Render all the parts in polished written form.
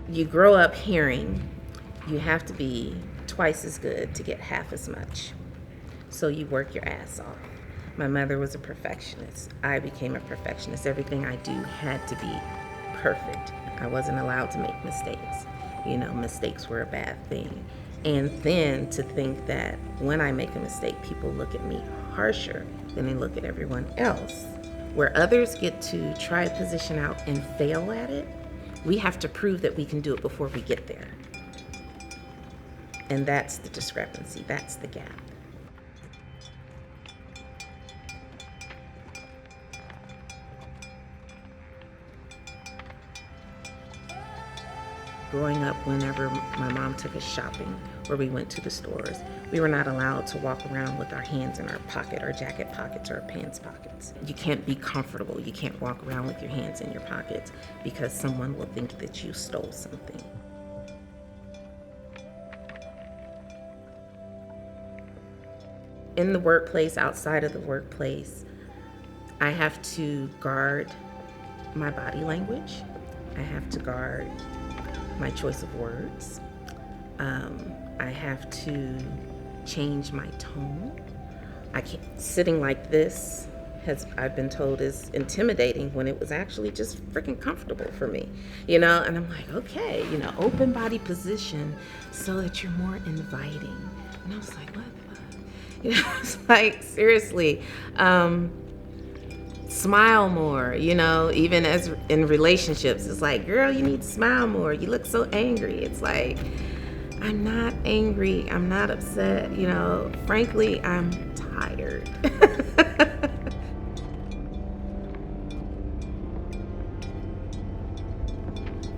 You grow up hearing you have to be twice as good to get half as much. So you work your ass off. My mother was a perfectionist. I became a perfectionist. Everything I do had to be perfect. I wasn't allowed to make mistakes. Mistakes were a bad thing. And then to think that when I make a mistake, people look at me harsher than they look at everyone else. Where others get to try a position out and fail at it, we have to prove that we can do it before we get there. And that's the discrepancy, that's the gap. Growing up, whenever my mom took us shopping or we went to the stores, we were not allowed to walk around with our hands in our pocket, our jacket pockets, or our pants pockets. You can't be comfortable. You can't walk around with your hands in your pockets because someone will think that you stole something. In the workplace, outside of the workplace, I have to guard my body language. I have to guard my choice of words. I have to change my tone. Sitting like this I've been told is intimidating when it was actually just freaking comfortable for me, and I'm like, okay, open body position so that you're more inviting. And I was like, what? It's like, seriously, smile more, even as in relationships, it's like, girl, you need to smile more. You look so angry. It's like, I'm not angry. I'm not upset. Frankly, I'm tired.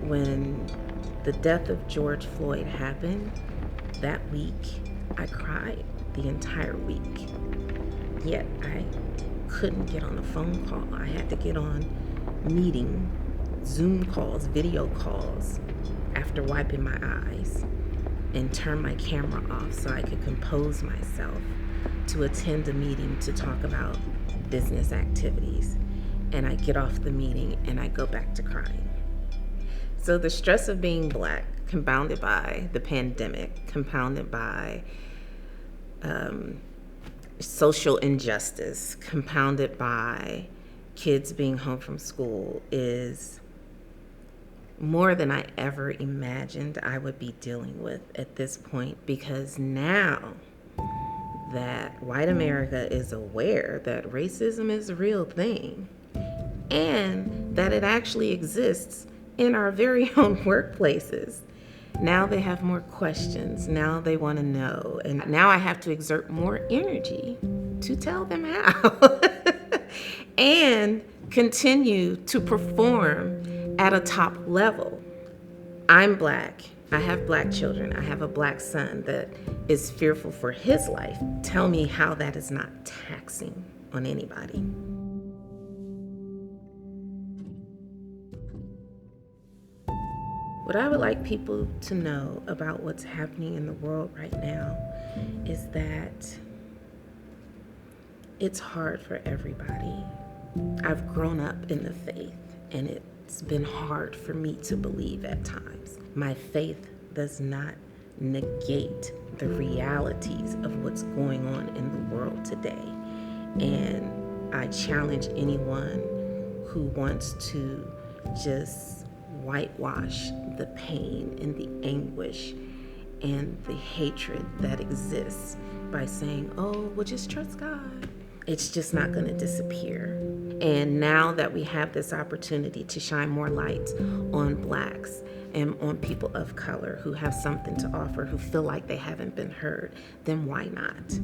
When the death of George Floyd happened, that week, I cried the entire week. Yet I couldn't get on a phone call. I had to get on meeting, Zoom calls, video calls, after wiping my eyes and turn my camera off so I could compose myself to attend a meeting to talk about business activities. And I get off the meeting and I go back to crying. So the stress of being Black, compounded by the pandemic, compounded by social injustice, compounded by kids being home from school, is more than I ever imagined I would be dealing with at this point, because now that white America is aware that racism is a real thing and that it actually exists in our very own workplaces, now they have more questions. Now they want to know. And now I have to exert more energy to tell them how and continue to perform at a top level. I'm Black. I have Black children. I have a Black son that is fearful for his life. Tell me how that is not taxing on anybody. What I would like people to know about what's happening in the world right now is that it's hard for everybody. I've grown up in the faith, and it's been hard for me to believe at times. My faith does not negate the realities of what's going on in the world today. And I challenge anyone who wants to just whitewash the pain and the anguish and the hatred that exists by saying, oh, well, just trust God. It's just not going to disappear. And now that we have this opportunity to shine more light on Blacks and on people of color who have something to offer, who feel like they haven't been heard, then why not?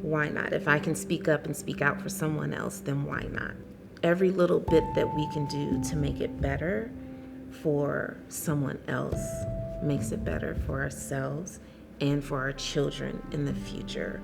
Why not? If I can speak up and speak out for someone else, then why not? Every little bit that we can do to make it better for someone else makes it better for ourselves and for our children in the future.